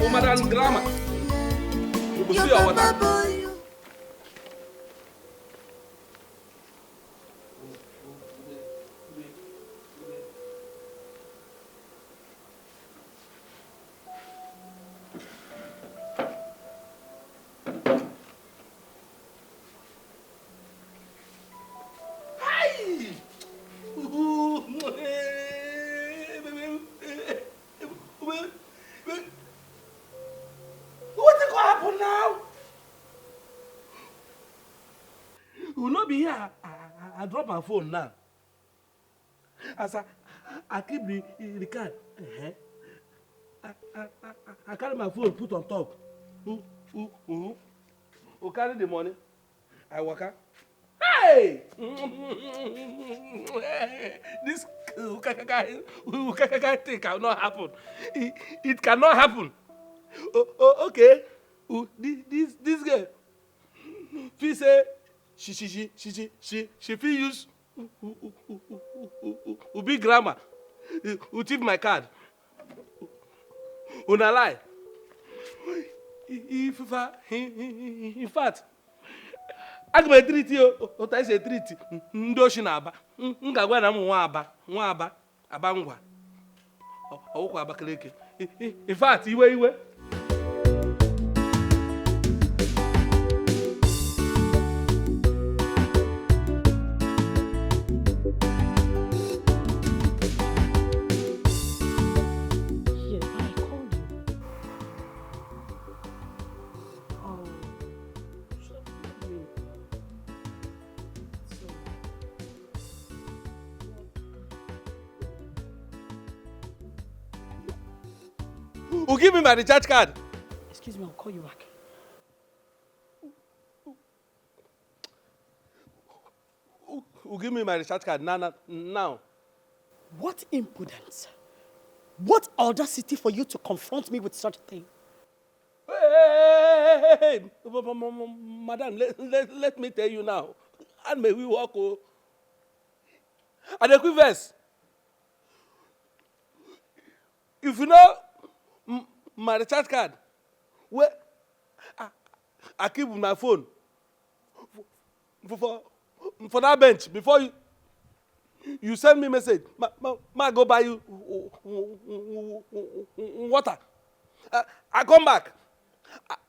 Oh, Madam Grandma. We'll see your water. I drop my phone now. As I keep the card. I carry my phone, put on top. Who carry the money? I walk out. Hey! This thing cannot happen. It cannot happen. Okay. This girl. She say she feel use big grammar. Who thief my card? Una lie. In fact, I go treat you. What I say treat. Ndoshi na aba. Ngagwa na nwa aba ngwa. Owukwa Abakaleke. In fact, iwe. Who give me my recharge card? Excuse me, I'll call you back. Who give me my recharge card now? What impudence! What audacity for you to confront me with such a thing? Hey, madam, let me tell you now. And may we walk. At the quiverse. If you know my recharge card, where I keep my phone for that bench before you send me message. Ma go buy you water. I come back.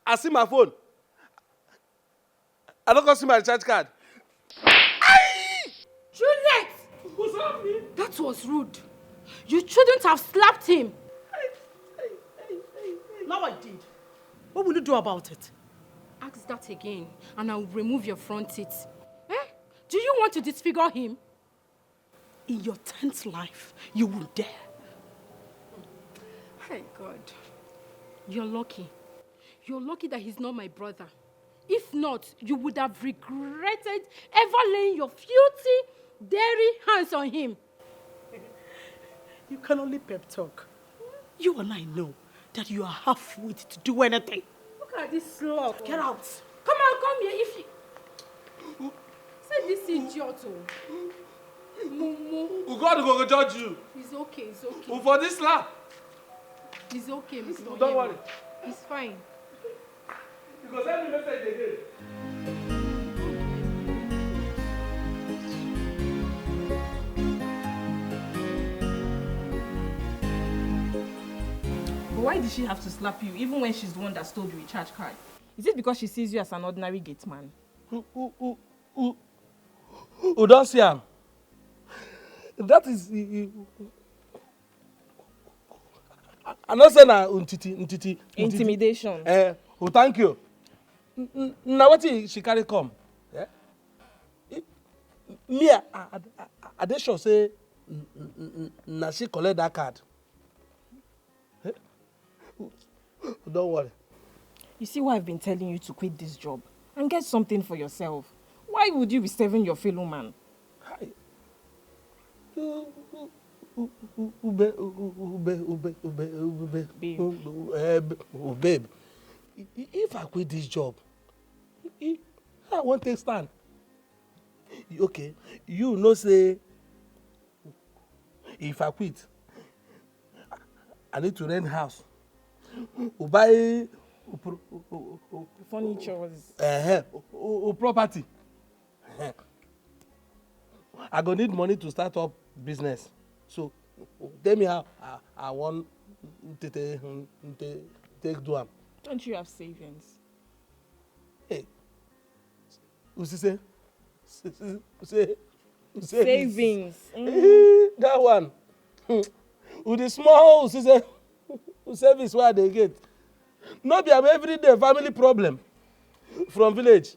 I see my phone. I don't go see my recharge card. Juliet! What's happening? That was rude. You shouldn't have slapped him. Now I did. What will you do about it? Ask that again, and I will remove your front teeth. Eh? Do you want to disfigure him? In your 10th life, you will dare. My God. You're lucky. You're lucky that he's not my brother. If not, you would have regretted ever laying your filthy, dirty hands on him. You can only pep talk. You and I know that you are half-wit to do anything. Look at this slug. Get out. Come here. If you... Say this idiot. Who God go judge you? It's okay. Who for this slap? It's okay, Mr. Don't worry. It's fine. You go send me message again. Why did she have to slap you, even when she's the one that stole the recharge card? Is it because she sees you as an ordinary gate man? Who don't see him? That is... I not say na Intimidation. Oh, thank you. Now what she carry come? Yeah? Me, I dey sure say na she collect that card. Don't worry. You see why I've been telling you to quit this job and get something for yourself. Why would you be serving your fellow man? Babe, if I quit this job, I won't take stand. Okay, you know say if I quit, I need to rent house. we buy Furnitures. property. I go need money to start up business. So tell me how I want to take do am. Don't you have savings? Hey, say Savings. that one. With the small service where they get. Not be an everyday family problem from village.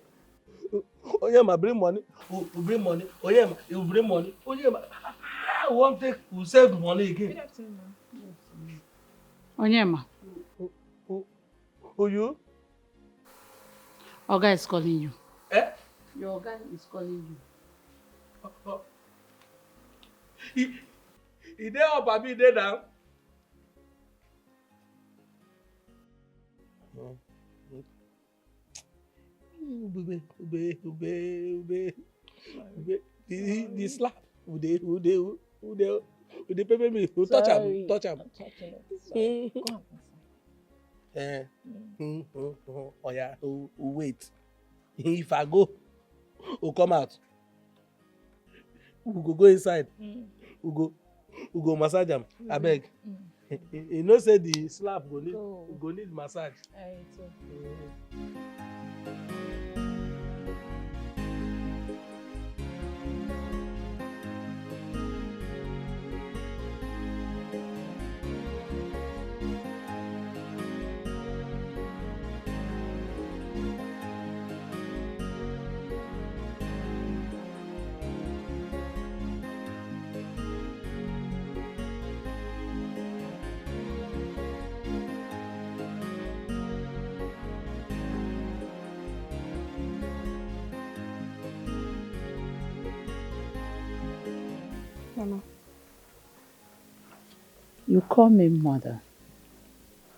Oh yeah, ma bring money. Oh, bring money. Oh yeah, ma you bring money. Oh yeah, ma. I won't take. We save money again. Good afternoon, ma'am. Onyema, Who you? Oga is calling you. Eh? Your Oga is calling you. He there up, abi there down. Ube. The slap. Who they pay me? Who touch him? Touch him. Go on. Oh yeah. Wait. If I go, who come out? We go inside. We go massage him. I beg. You know say the slap go need massage. Mama. You call me mother,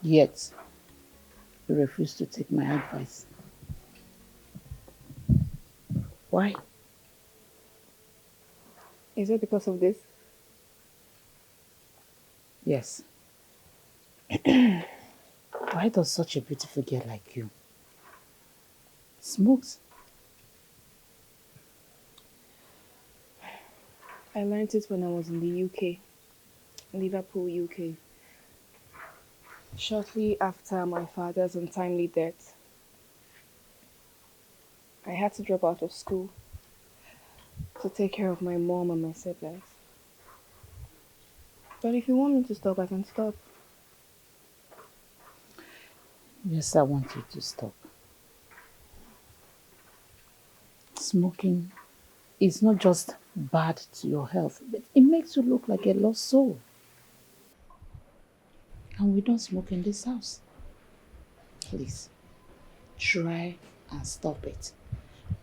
yet you refuse to take my advice. Why? Is it because of this? Yes. Why does such a beautiful girl like you smokes? I learned it when I was in the UK, Liverpool, UK. Shortly after my father's untimely death, I had to drop out of school to take care of my mom and my siblings. But if you want me to stop, I can stop. Yes, I want you to stop. Smoking is not just bad to your health, but it makes you look like a lost soul. And we don't smoke in this house. Please, try and stop it.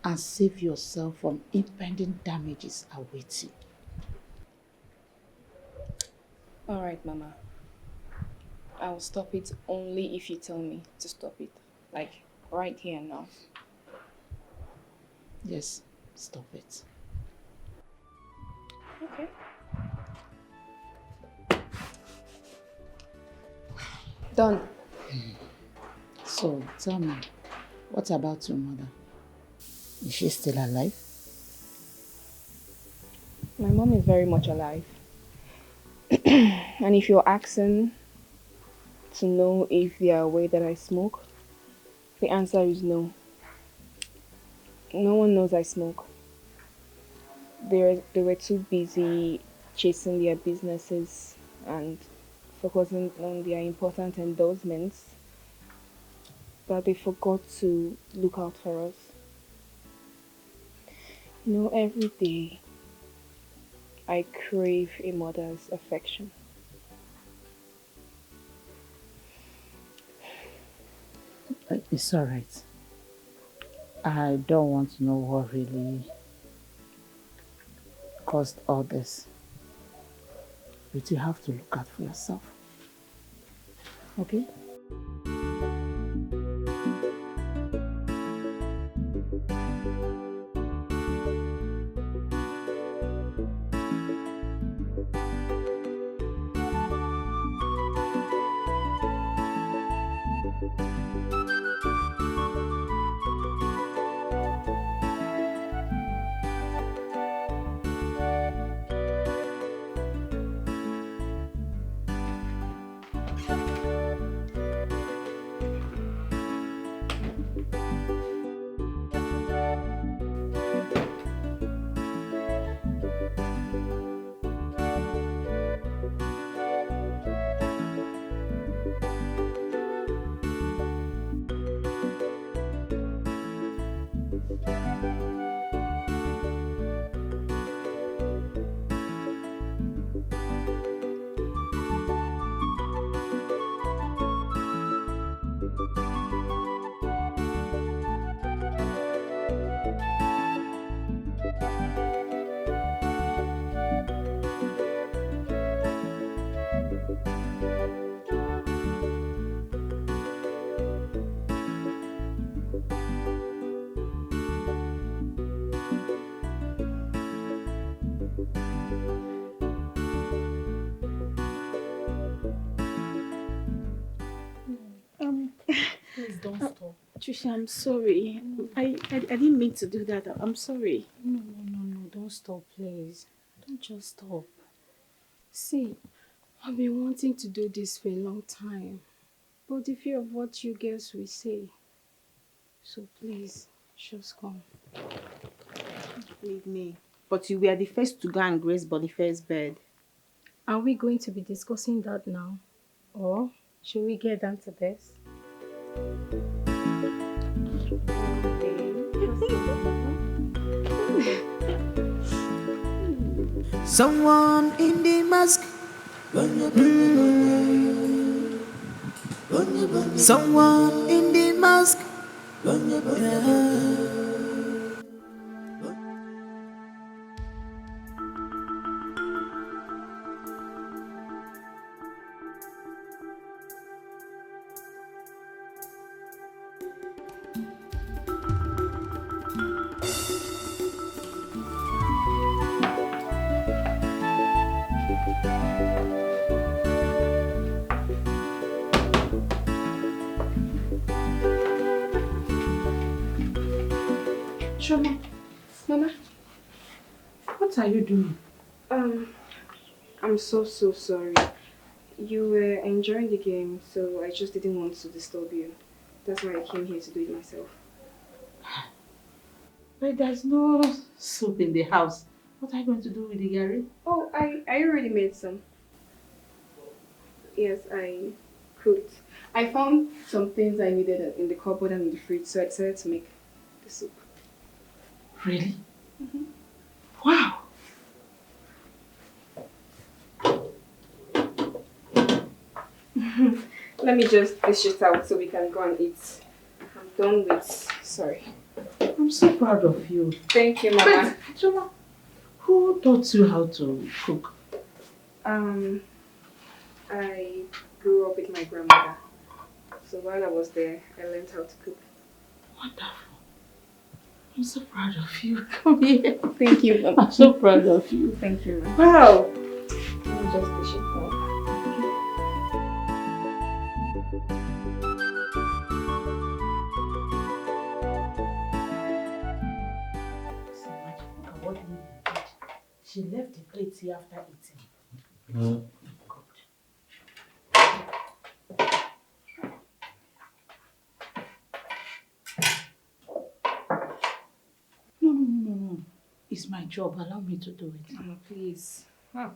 And save yourself from impending damages awaiting. All right, Mama. I will stop it only if you tell me to stop it. Like, right here and now. Yes, stop it. Okay. Done. So, tell me, what about your mother? Is she still alive? My mom is very much alive. And if you're asking to know if they are aware that I smoke, the answer is no. No one knows I smoke. They were too busy chasing their businesses and focusing on their important endorsements that they forgot to look out for us. You know, every day I crave a mother's affection. It's all right. I don't want to know what really caused all this. But you have to look out for yourself. Okay? Please don't stop. Trisha, I'm sorry. I didn't mean to do that. I'm sorry. No, don't stop, please. Don't just stop. See, I've been wanting to do this for a long time, but the fear of what you girls will say. So please, just come. Leave me. But you were the first to go and grace Boniface's bed. Are we going to be discussing that now? Or should we get down to this? Someone in the mask. Someone in the mask. Shoma, Mama, what are you doing? I'm so sorry. You were enjoying the game, so I just didn't want to disturb you. That's why I came here to do it myself. But there's no soup in the house. What are you going to do with the Gary? Oh, I already made some. Yes, I cooked. I found some things I needed in the cupboard and in the fridge, so I decided to make the soup. Really? Wow. Let me just dish it out so we can go and eat. I'm done with... Sorry. I'm so proud of you. Thank you, Mama. But, Shoma, who taught you how to cook? I grew up with my grandmother. So while I was there, I learned how to cook. Wonderful. I'm so proud of you. Come here. Thank you, Mama. I'm so proud of you. Thank you, Mama. Wow. Let me just dish it out. She left the plate here after eating. No. It's my job. Allow me to do it. Mama, please. Thank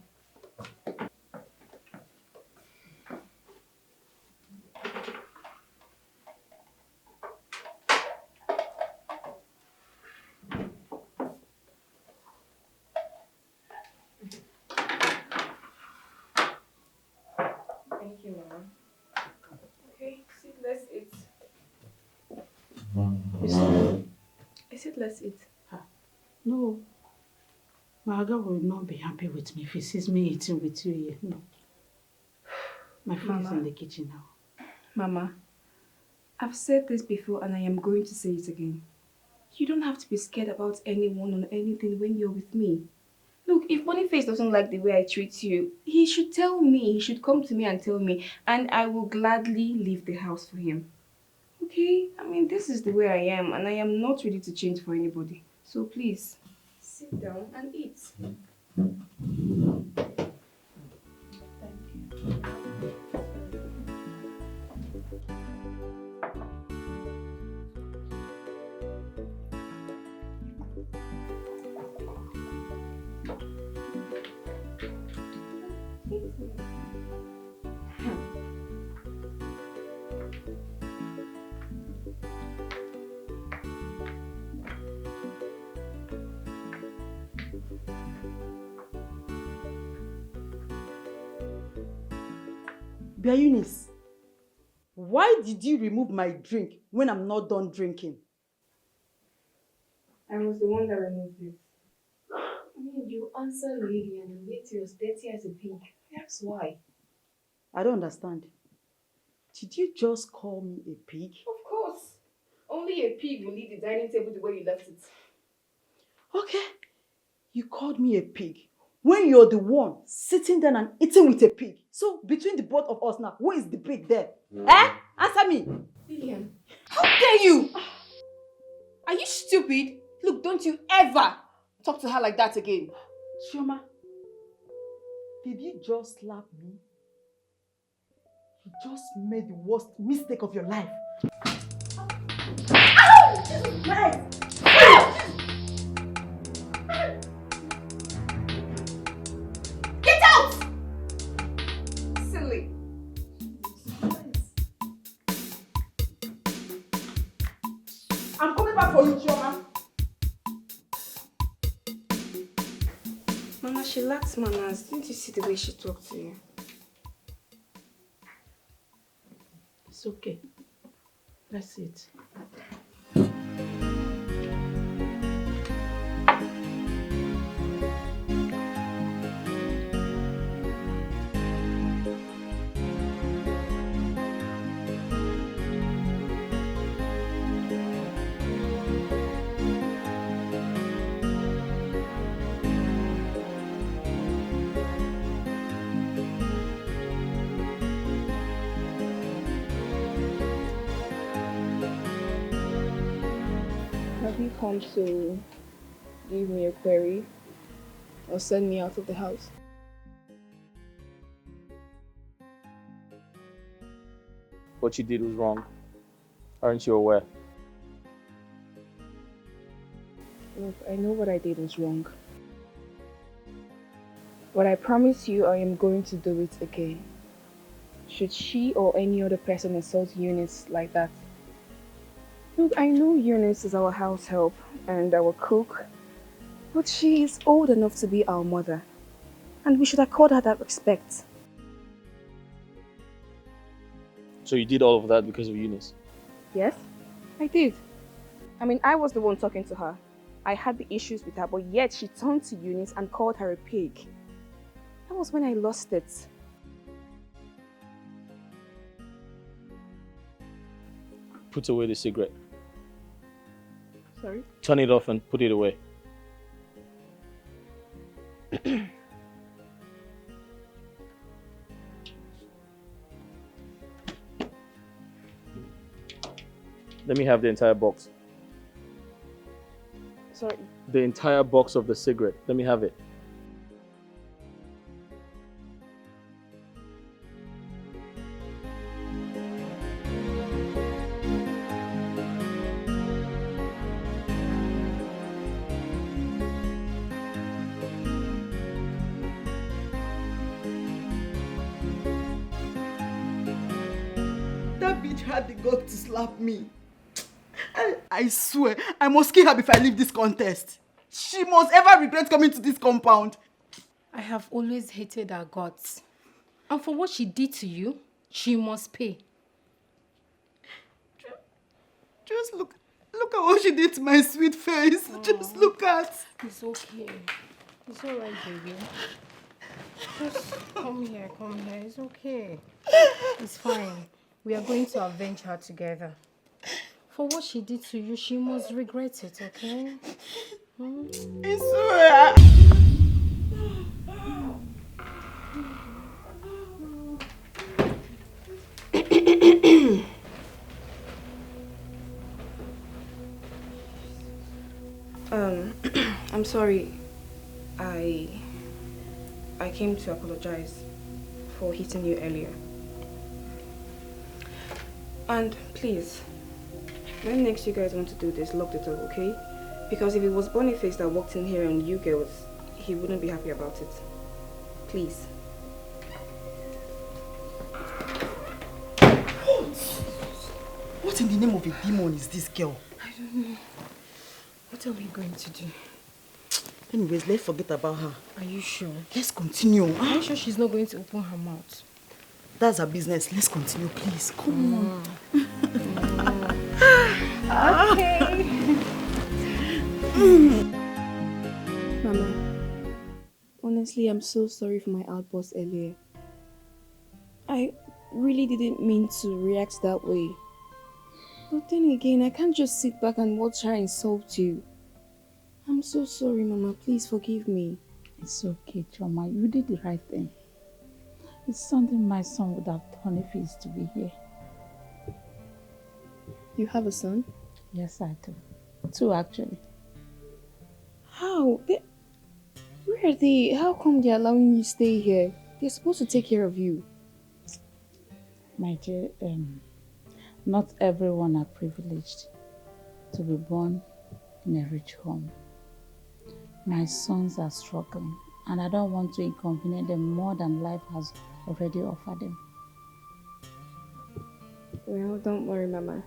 you, Mama. Okay, sit, let's eat. I said let's eat. No. Marga will not be happy with me if he sees me eating with you here. No. My food is in the kitchen now. Mama, I've said this before and I am going to say it again. You don't have to be scared about anyone or anything when you're with me. Look, if Boniface doesn't like the way I treat you, he should tell me. He should come to me and tell me, and I will gladly leave the house for him. okay? I mean, this is the way I am, and I am not ready to change for anybody. So please, sit down and eat. Eunice, why did you remove my drink when I'm not done drinking? I was the one that removed it. I mean, you answer lady and you wait till you're dirty as a pig. That's why. I don't understand. Did you just call me a pig? Of course. Only a pig will leave the dining table the way you left it. Okay. You called me a pig when you're the one sitting down and eating with a pig. So between the both of us now, who is the pig there? Eh? Answer me. Lillian. How dare you? Are you stupid? Look, don't you ever talk to her like that again. Chioma, did you just slap me? You just made the worst mistake of your life. Ow! Jesus Christ! Get out! Silly. I'm coming back for you, Chioma. Mama, she lacks manners. Didn't you see the way she talked to you? It's okay. That's it. Have you come to give me a query or send me out of the house? What you did was wrong. Aren't you aware? Look, I know what I did was wrong. But I promise you I am going to do it again. Should she or any other person insult Eunice like that? Look, I know Eunice is our house help and our cook, but she is old enough to be our mother, and we should accord her that respect. So you did all of that because of Eunice? Yes, I did. I mean, I was the one talking to her. I had the issues with her, but yet she turned to Eunice and called her a pig. That was when I lost it. Put away the cigarette. Sorry? Turn it off and put it away. Let me have the entire box. Sorry. The entire box of the cigarette. Let me have it. That bitch had the guts to slap me. I swear, I must kill her before I leave this contest. She must ever regret coming to this compound. I have always hated her guts. And for what she did to you, she must pay. Just look at what she did to my sweet face. Just look at. It's okay. It's all right, baby. Just come here. It's okay. It's fine. We are going to avenge her together. For what she did to you, she must regret it, okay? I swear. sorry. I came to apologize for hitting you earlier. And please, when next you guys want to do this, lock the door, okay? Because if it was Boniface that walked in here on you girls, he wouldn't be happy about it. Please. What in the name of a demon is this girl? I don't know. What are we going to do? Anyways, let's forget about her. Are you sure? Let's continue. Are you sure she's not going to open her mouth? That's her business. Let's continue, please. Come on. Okay. Mama, honestly, I'm so sorry for my outburst earlier. I really didn't mean to react that way. But then again, I can't just sit back and watch her insult you. I'm so sorry, Mama. Please forgive me. It's okay, Choma. You did the right thing. It's something my son would have done if he is to be here. You have a son? Yes, I do. 2 actually. How? Where are they? How come they're allowing you to stay here? They're supposed to take care of you. My dear, not everyone are privileged to be born in a rich home. My sons are struggling, and I don't want to inconvenience them more than life has already offered them. Well, don't worry, Mama.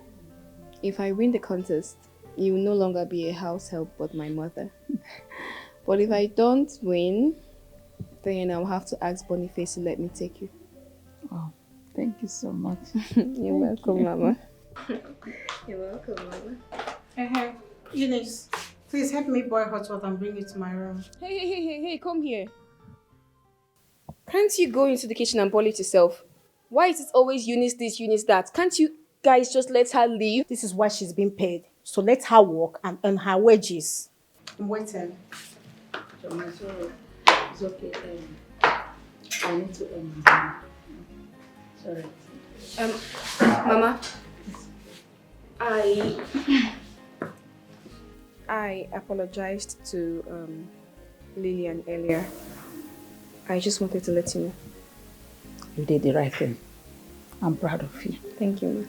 If I win the contest, you will no longer be a house help but my mother. But if I don't win, then I'll have to ask Boniface to let me take you. Oh, thank you so much. You're welcome, Mama. You're welcome, Mama. Hey, Eunice, please help me boil hot water and bring it to my room. Hey, come here. Can't you go into the kitchen and boil it yourself? Why is it always Eunice this, Eunice that? Can't you guys just let her leave? This is why she's being paid. So let her work and earn her wages. I'm waiting. It's okay. I need to sorry. Mama, I apologized to Lillian earlier. I just wanted to let you know. You did the right thing. I'm proud of you. Thank you, Ma.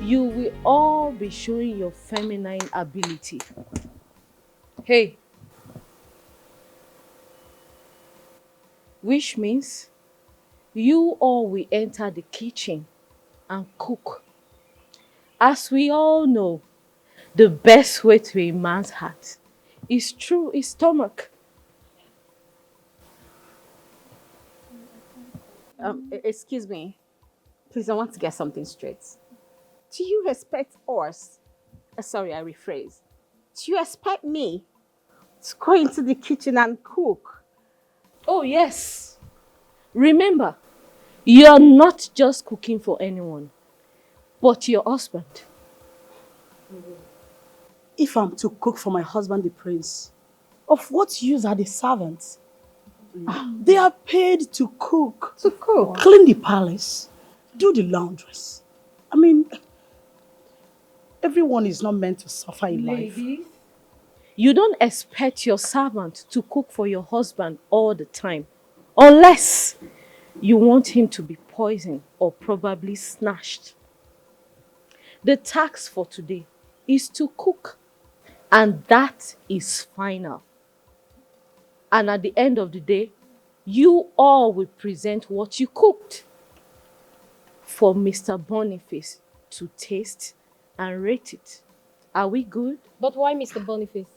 You will all be showing your feminine ability. Hey. Which means you all will enter the kitchen and cook. As we all know, the best way to a man's heart is through his stomach. Excuse me. Please, I want to get something straight. Do you expect us? Sorry, I rephrase. Do you expect me to go into the kitchen and cook? Oh, yes. Remember, you're not just cooking for anyone, but your husband. If I'm to cook for my husband, the prince, of what use are the servants? They are paid to cook. To cook? Clean the palace. Do the laundries. I mean, everyone is not meant to suffer in life. You don't expect your servant to cook for your husband all the time, unless you want him to be poisoned or probably snatched. The task for today is to cook, and that is final. And at the end of the day, you all will present what you cooked for Mr. Boniface to taste and rate it. Are we good? But why Mr. Boniface?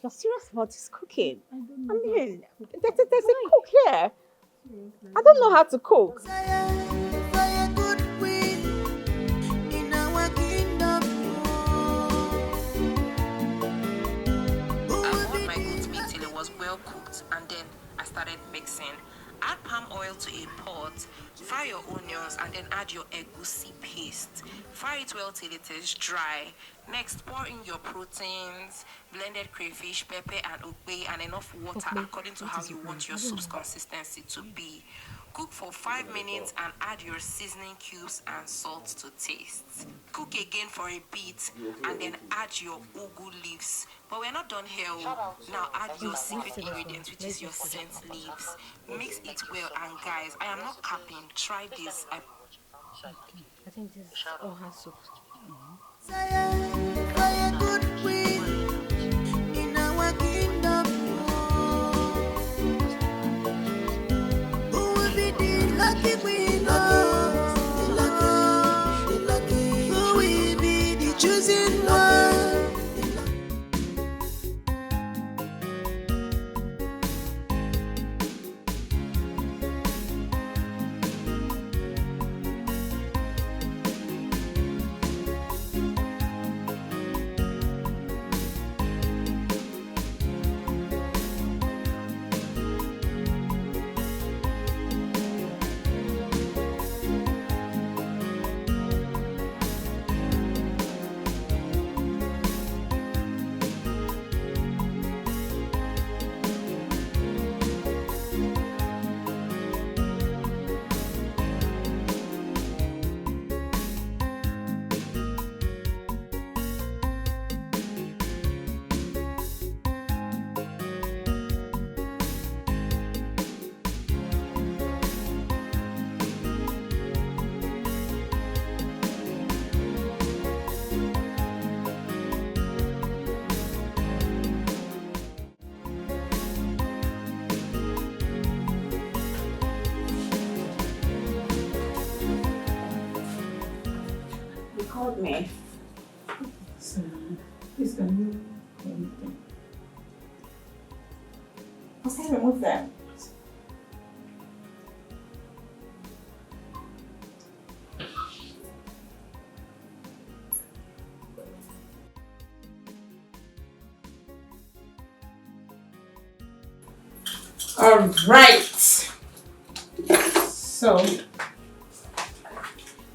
You're serious about his cooking? I mean, there's a cook here. I don't know how to cook. My goat meat till it was well cooked, and then I started mixing Add palm oil to a pot, fry your onions and then add your egusi paste. Fry it well till it is dry. Next, pour in your proteins, blended crayfish, pepper and ogbe and enough water according to how you want your soup's consistency to be. Cook for 5 minutes and add your seasoning cubes and salt to taste. Cook again for a bit and then add your ugu leaves. But we're not done here. Now add your secret ingredient, which is your scent leaves. Mix it well, and guys, I am not capping. Try this. I think this is all her soup. In our kingdom, who will be the lucky queen? The lucky, who will be the chosen one? Me. So, please can you remove them? Must I remove them? All right. So,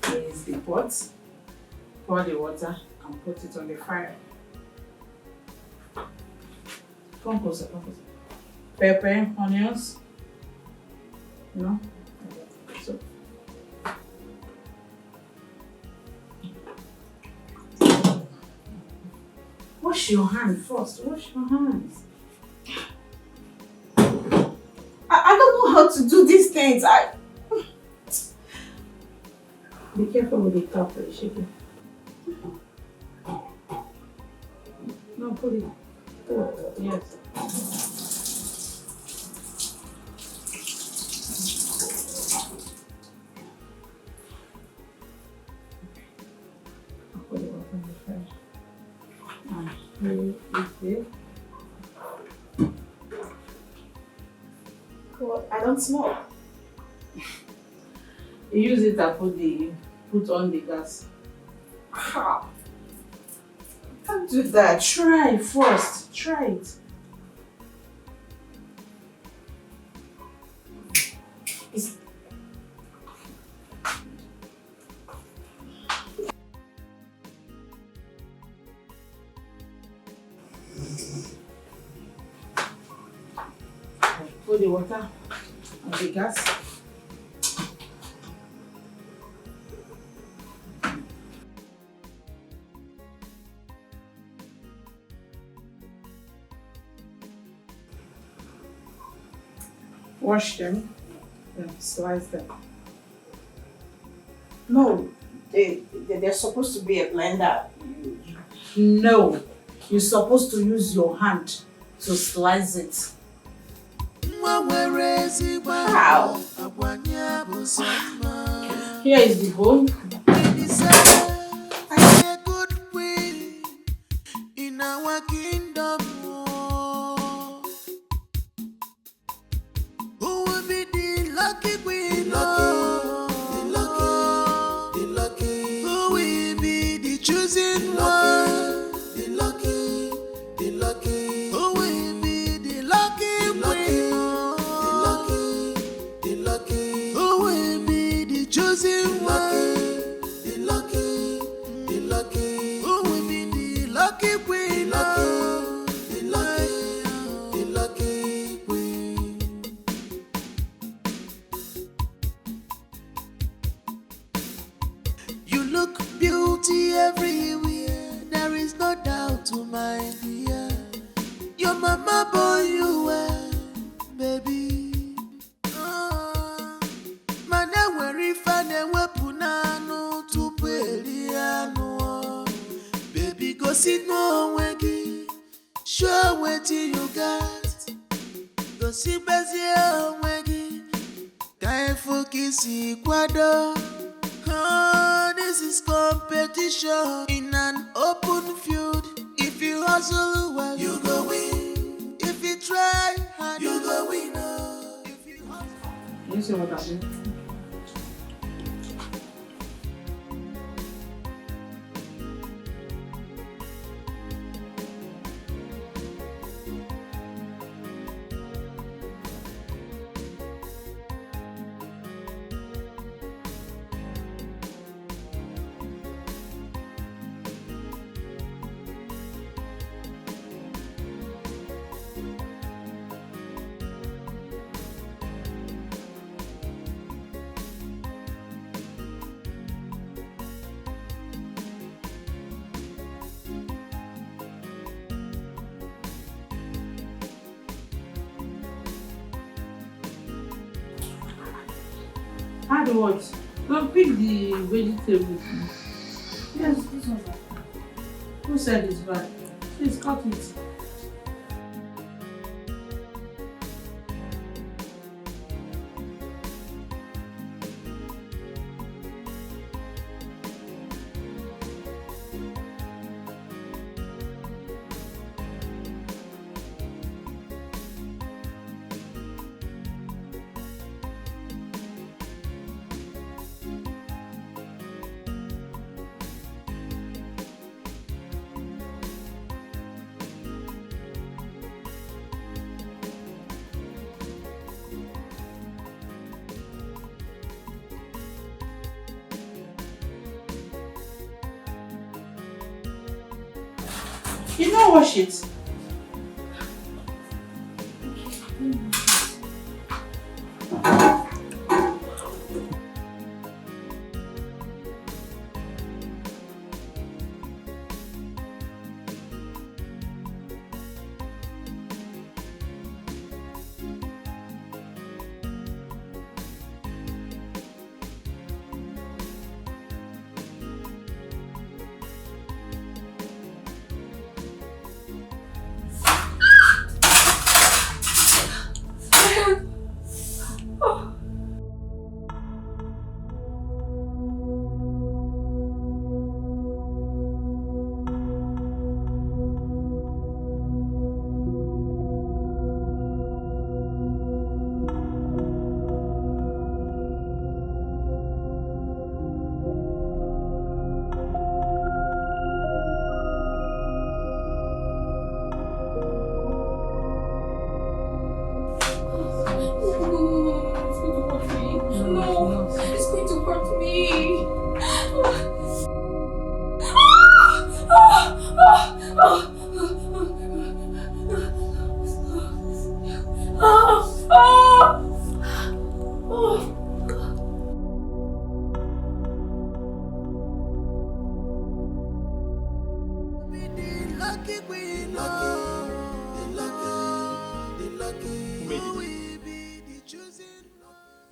here's the pot. Pour the water and put it on the fire. Come closer, come closer. Pepper, onions. No? So. Wash your hand first. Wash your hands. I don't know how to do these things. Be careful with the top, shake it. No, put it. Yes. I'll put it up in the fire. And here is it. Well, I don't smoke. You use it and put on the gas. How? Can't do that. Try first. Try it. Put the water on the gas. Wash them and slice them. No, they're supposed to be a blender. No, you're supposed to use your hand to slice it. How? Here is the bowl. In our kingdom, who will be the lucky queen? The lucky, who will be the chosen one? The lucky, who will be the lucky queen? mama born you well, baby. Mana were if I never punano to Peliano. Baby, go sit no wegi. Show what you got. Go see Bezia wegi. Can't focus Ecuador. Oh, this is competition in an open field. If you hustle well, you go win. If you try hard, you go win. If you hustle. You see what I mean? Add what? Go pick the vegetables. Yes, this one. Who said it's bad? Please cut it. You don't wash it.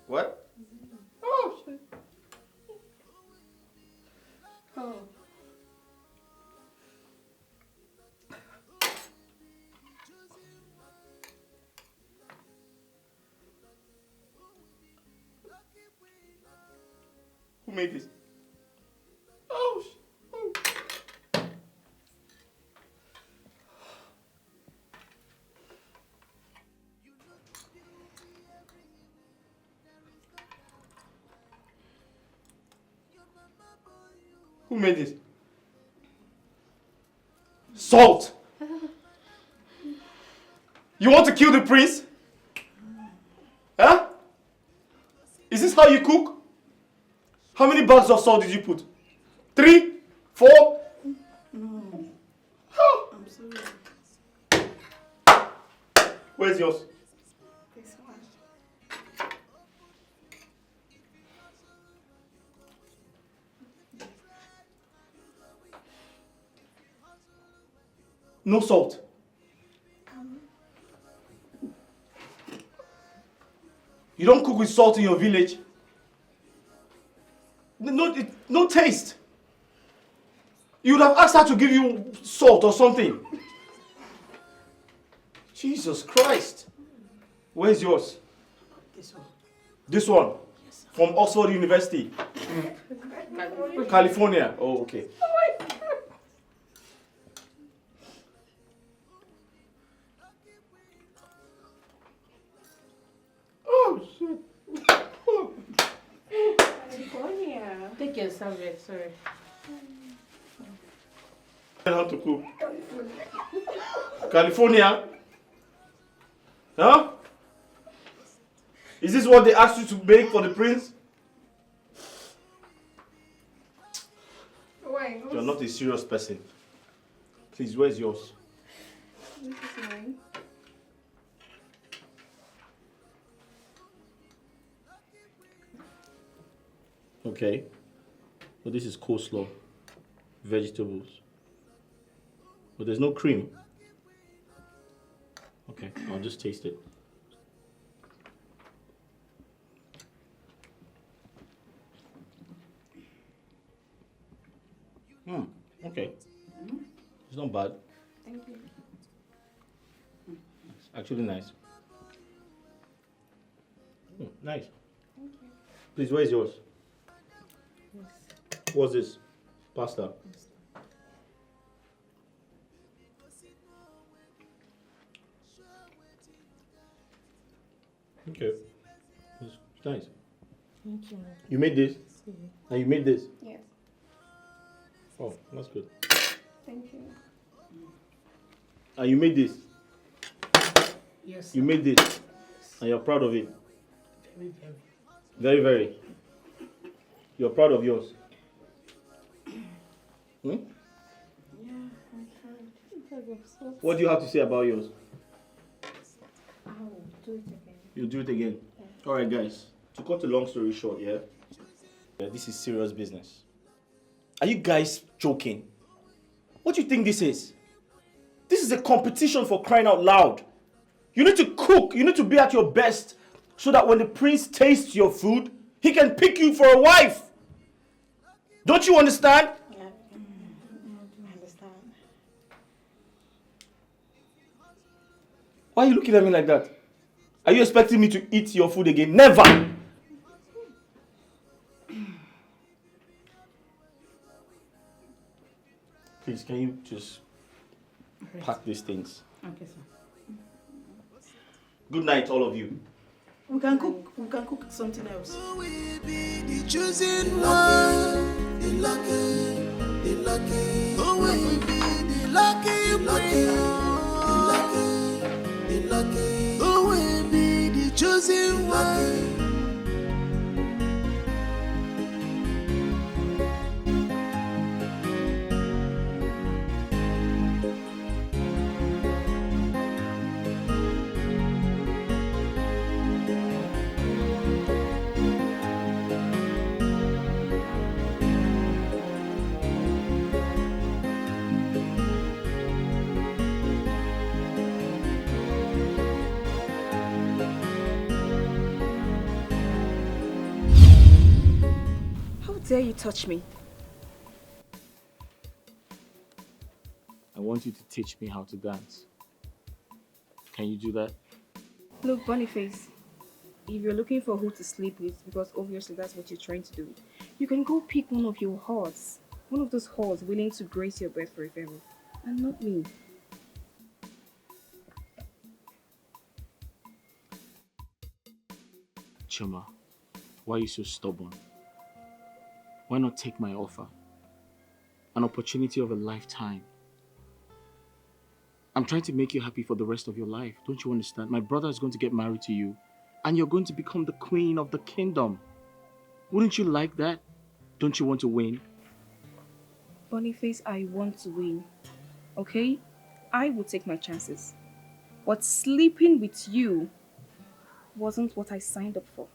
What? Oh, shit. Oh. Who made this? Oh, who made this? Salt! You want to kill the prince? Huh? Is this how you cook? How many bags of salt did you put? 3? 4? No. Oh. I'm sorry. Where's yours? This one. No salt. You don't cook with salt in your village. No taste. You would have asked her to give you salt or something. Jesus Christ. Where's yours? This one. This one? Yes, from Oxford University? California. Oh, okay. Oh, shit. California. Take your serviette, sorry. How to cook? California? Huh? Is this what they asked you to make for the prince? Why? You're not a serious person. Please, where's yours? This is mine. Okay. Well, this is coleslaw. Vegetables. But there's no cream. Okay, I'll just taste it. Okay. It's not bad. Thank you. It's actually nice. Nice. Thank you. Please, where's yours? What's this? Pasta. Okay. It's nice. Thank you. You made this? And you made this? Yes. Oh, that's good. Thank you. And you made this? Yes. You made this? And you're proud of it? Very, very. Very, very. You're proud of yours? Hmm? Yeah, I tried. What do you have to say about yours? I'll do it again. You'll do it again? Yeah. Alright guys, to cut a long story short, yeah? This is serious business. Are you guys joking? What do you think this is? This is a competition for crying out loud. You need to cook, you need to be at your best so that when the prince tastes your food, he can pick you for a wife. Don't you understand? Yeah, I understand. Why are you looking at me like that? Are you expecting me to eat your food again? Never! Please, can you just pack these things? Okay, sir. Good night, all of you. We can cook something else. The chosen one, the lucky, oh we be the lucky lucky, oh we be the chosen one. Dare you touch me? I want you to teach me how to dance. Can you do that? Look, Boniface, if you're looking for who to sleep with, because obviously that's what you're trying to do, you can go pick one of your whores. One of those whores willing to grace your bed forever. And not me. Chima, why are you so stubborn? Why not take my offer? An opportunity of a lifetime. I'm trying to make you happy for the rest of your life. Don't you understand? My brother is going to get married to you, and you're going to become the queen of the kingdom. Wouldn't you like that? Don't you want to win? Boniface, I want to win. Okay? I will take my chances. But sleeping with you wasn't what I signed up for.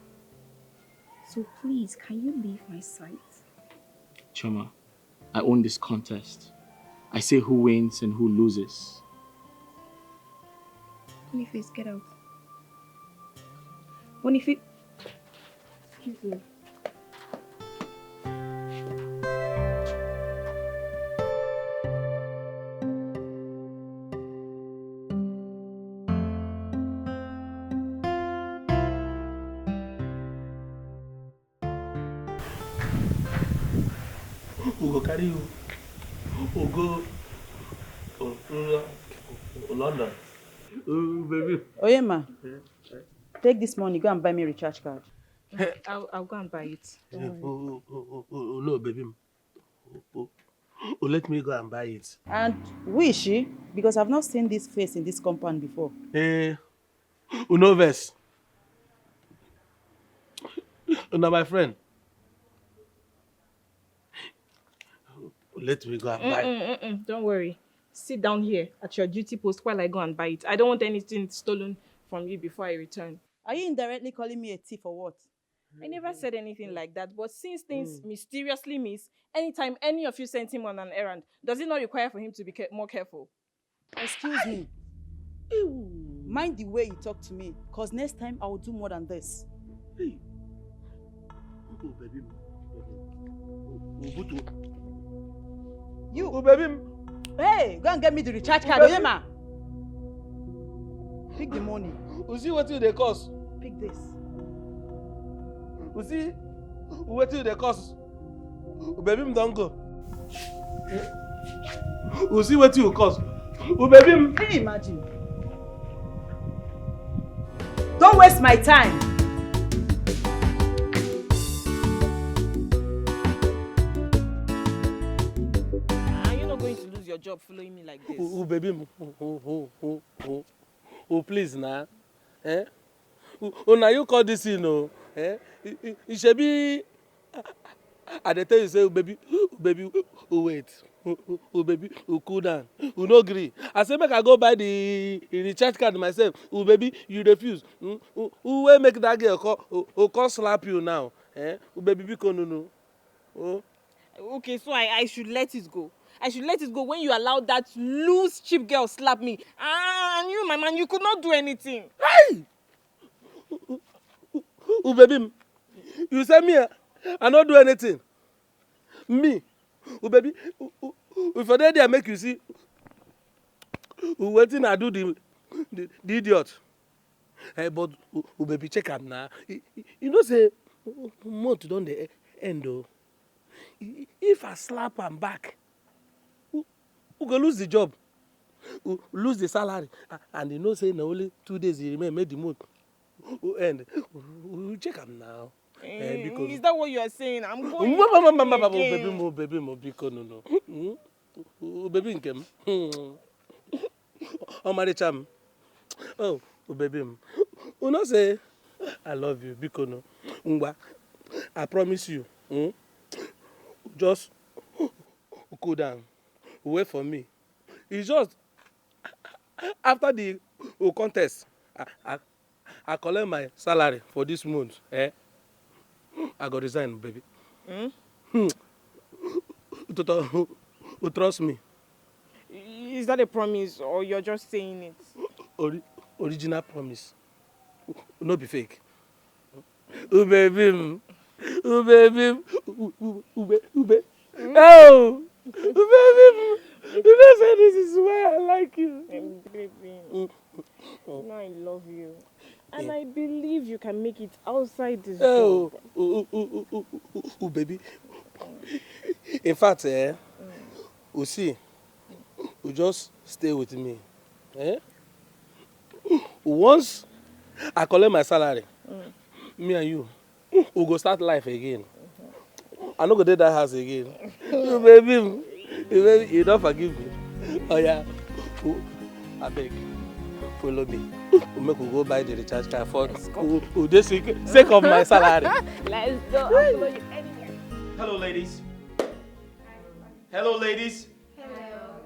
So please, can you leave my sight? Chima, I own this contest. I say who wins and who loses. Boniface, get out. Boniface, Excuse me. We go carry you. We go London. Baby. Oyema, take this money, go and buy me a recharge card. I'll go and buy it. Don't worry. No, baby. Let me go and buy it. And who is she? Because I've not seen this face in this compound before. Unoves. Una my friend. Let me go and buy. Don't worry. Sit down here at your duty post while I go and buy it. I don't want anything stolen from you before I return. Are you indirectly calling me a thief or what? I never said anything like that, but since things mysteriously miss, anytime any of you send him on an errand, does it not require for him to be more careful? Excuse me. Mind the way you talk to me, because next time I will do more than this. Hey. Oh, baby. You. Oh, baby. Hey, go and get me the recharge card, Oyema. Pick the money. You see what they cost? Pick this. You see what they cost? Baby, don't go. You see what you cost? Baby, can you imagine? Don't waste my time. Are you not going to lose your job following me like this? Baby, please now. Now you call this in, no? It should be. I tell you, say, baby, wait. Baby, cool down. No agree. I say, make I go buy the recharge card myself. Baby, you refuse. Who will make that girl call slap you now? Baby, because no. Oh. Okay, so I should let it go. I should let it go when you allowed that loose cheap girl slap me. And you, my man, you could not do anything. Hey! Baby, you say me, I not do anything. Me, baby, if I there make you see, waiting I do the idiot. Hey, but baby, check am now. You know say month don the end though. If I slap am back, who go lose the job, lose the salary, and you know say na only 2 days you remain make the month end. Check am now. Is that what you are saying? I'm going. Baby, because no. Baby, nkem. Oh, my cham. Oh, baby. You know say I love you because no. I promise you. Just cool down. Wait for me. It's just after the contest. I collect my salary for this month. I got resign, baby. Trust me. Is that a promise or you're just saying it? Original promise. No be fake. Oh, baby. Oh, baby. Oh, baby. You know say this is why I like you. Baby. No, I love you. And I believe you can make it outside this job. Baby. In fact, you see, you just stay with me. Once I collect my salary, me and you, we go start life again. I no go dey that house again. Baby, you don't forgive me. Oh yeah, I beg. Follow me. We make we go buy the recharge card for the sake of my salary. Let's go. I'll follow you anywhere. Hello, ladies. Hello, ladies. Hello.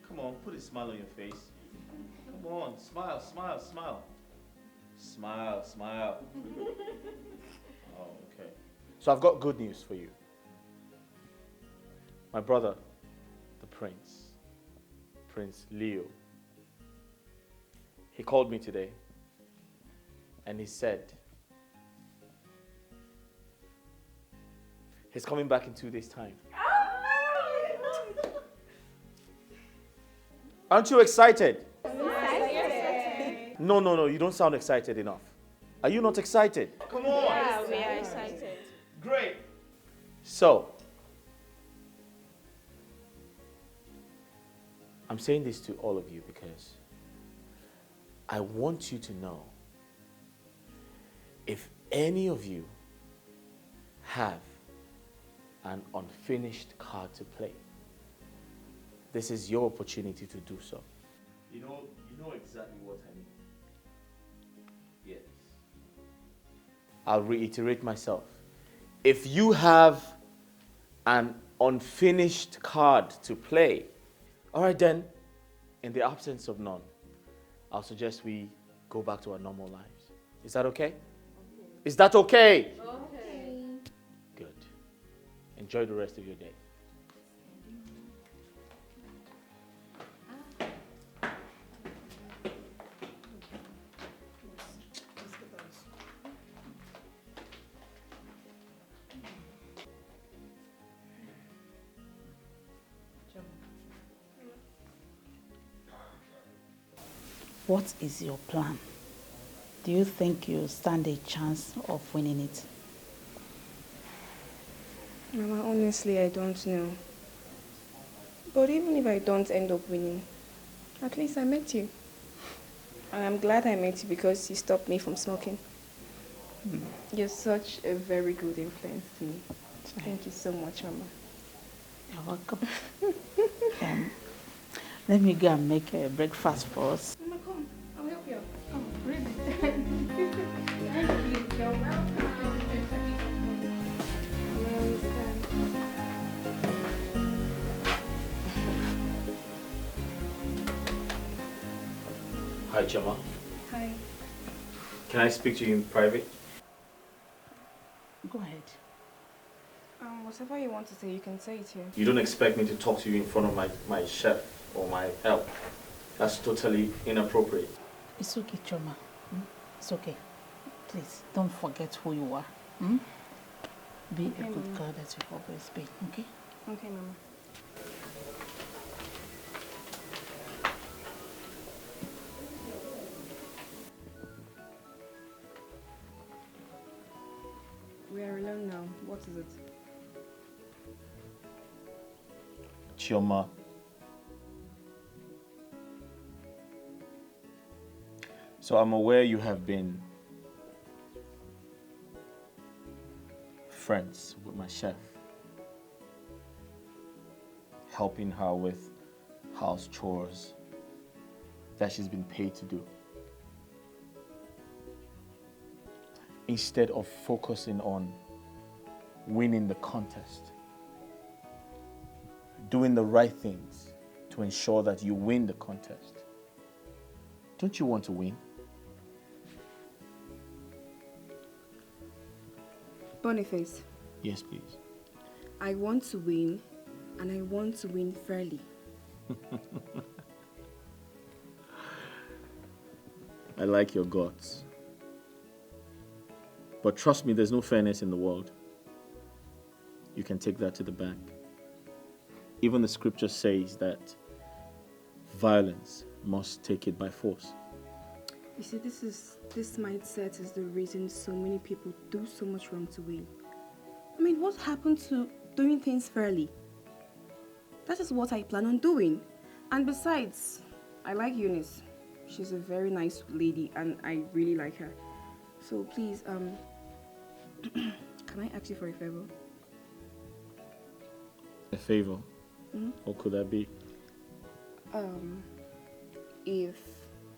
Come on, put a smile on your face. Come on, smile, smile, smile. Smile, smile. Oh, okay. So I've got good news for you. My brother, the Prince Leo, he called me today and he said He's coming back in 2 days' time. Aren't you excited? No, you don't sound excited enough. Are you not excited? Come on. Yeah, we are excited. Great. So, I'm saying this to all of you because I want you to know if any of you have an unfinished card to play, this is your opportunity to do so. You know exactly what I mean. Yes. I'll reiterate myself. If you have an unfinished card to play, all right then, in the absence of none, I'll suggest we go back to our normal lives. Is that okay? Is that okay? Okay. Good. Enjoy the rest of your day. What is your plan? Do you think you stand a chance of winning it? Mama, honestly, I don't know. But even if I don't end up winning, at least I met you. And I'm glad I met you because you stopped me from smoking. You're such a very good influence to me. Thank you so much, Mama. You're welcome. Let me go and make a breakfast for us. Mama, come. I'll help you. Come, really. Thank you. You're welcome. Hi, Chama. Hi. Can I speak to you in private? Go ahead. Whatever you want to say, you can say it here. You don't expect me to talk to you in front of my chef or my help. That's totally inappropriate. It's okay, Choma. It's okay. Please, don't forget who you are. Be a good girl that you've always been, okay? Okay, Mama. We are alone now. What is it? Chioma. So I'm aware you have been friends with my chef, helping her with house chores that she's been paid to do. Instead of focusing on winning the contest, doing the right things to ensure that you win the contest. Don't you want to win? Boniface, Yes, please. I want to win, and I want to win fairly. I like your guts. But trust me, there's no fairness in the world. You can take that to the bank. Even the scripture says that violence must take it by force. You see, this mindset is the reason so many people do so much wrong to win. I mean, what happened to doing things fairly? That is what I plan on doing. And besides, I like Eunice. She's a very nice lady and I really like her. So please, can I ask you for a favor? A favor? What could that be? If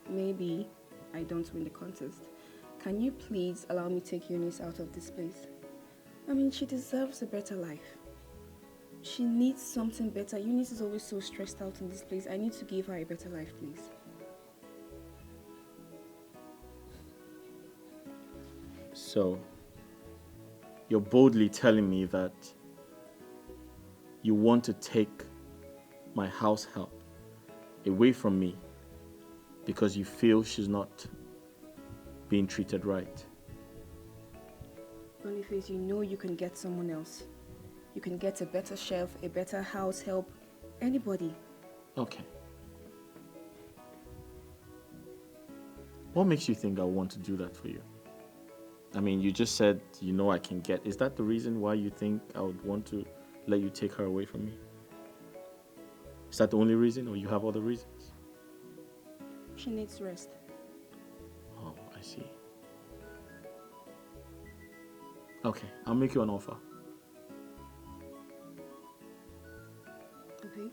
maybe I don't win the contest, can you please allow me to take Eunice out of this place? I mean, she deserves a better life. She needs something better. Eunice is always so stressed out in this place. I need to give her a better life, please. So, you're boldly telling me that you want to take my house help away from me because you feel she's not being treated right. Boniface, you know you can get someone else. You can get a better chef, a better house help, anybody. Okay. What makes you think I want to do that for you? I mean, you just said you know I can get. Is that the reason why you think I would want to let you take her away from me? Is that the only reason, or you have other reasons? She needs rest. Oh, I see. Okay, I'll make you an offer. Okay.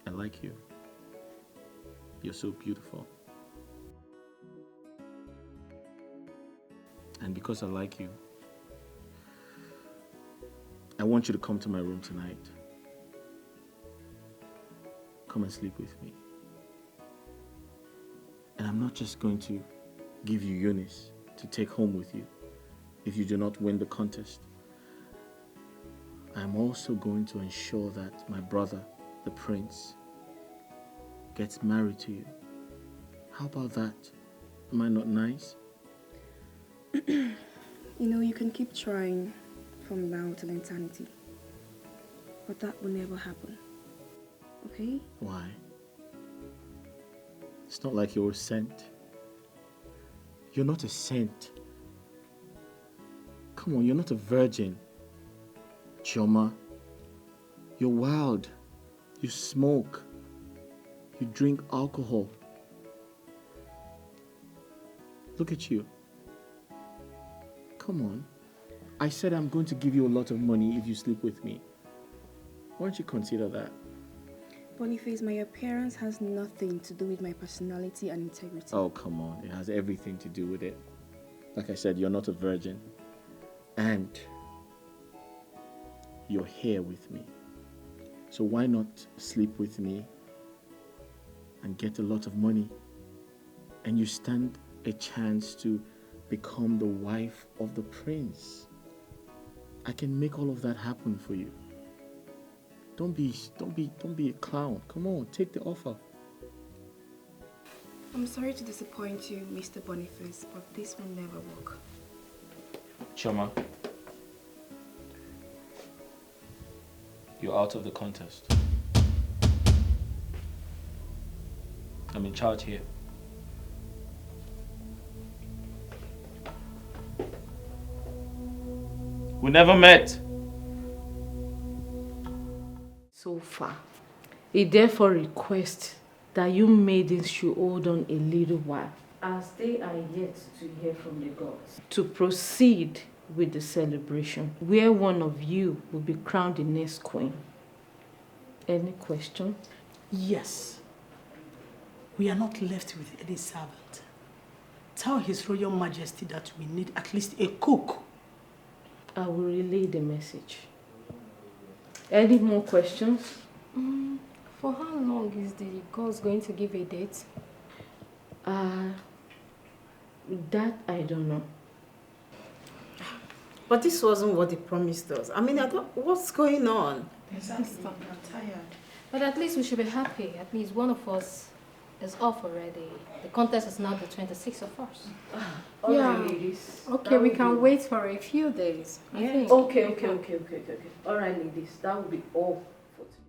I like you. You're so beautiful. And because I like you, I want you to come to my room tonight. Come and sleep with me. And I'm not just going to give you Eunice to take home with you if you do not win the contest. I'm also going to ensure that my brother, the prince, gets married to you. How about that? Am I not nice? You know, you can keep trying from now till eternity. But that will never happen. Okay? Why? It's not like you're a saint. You're not a saint. Come on, you're not a virgin. Chioma, you're wild. You smoke. You drink alcohol. Look at you. Come on. I said I'm going to give you a lot of money if you sleep with me. Why don't you consider that? Boniface, my appearance has nothing to do with my personality and integrity. Oh, come on. It has everything to do with it. Like I said, you're not a virgin. And you're here with me. So why not sleep with me and get a lot of money? And you stand a chance to become the wife of the prince. I can make all of that happen for you. Don't be a clown. Come on, take the offer. I'm sorry to disappoint you, Mr. Boniface, but this will never work. Chioma, you're out of the contest. I'm in charge here. We never met. So far, he therefore requests that you maidens should hold on a little while, as they are yet to hear from the gods, to proceed with the celebration, where one of you will be crowned the next queen. Any question? Yes. We are not left with any servant. Tell His Royal Majesty that we need at least a cook. I will relay the message. Any more questions? For how long is the gods going to give a date? That I don't know. But this wasn't what they promised us. I mean, what's going on? Exactly. I'm tired. But at least we should be happy. At least one of us is off already. The contest is now the 26th of course. Yeah. Ladies. Okay, we can wait for a few days. I think. Okay. All right, ladies. That will be all.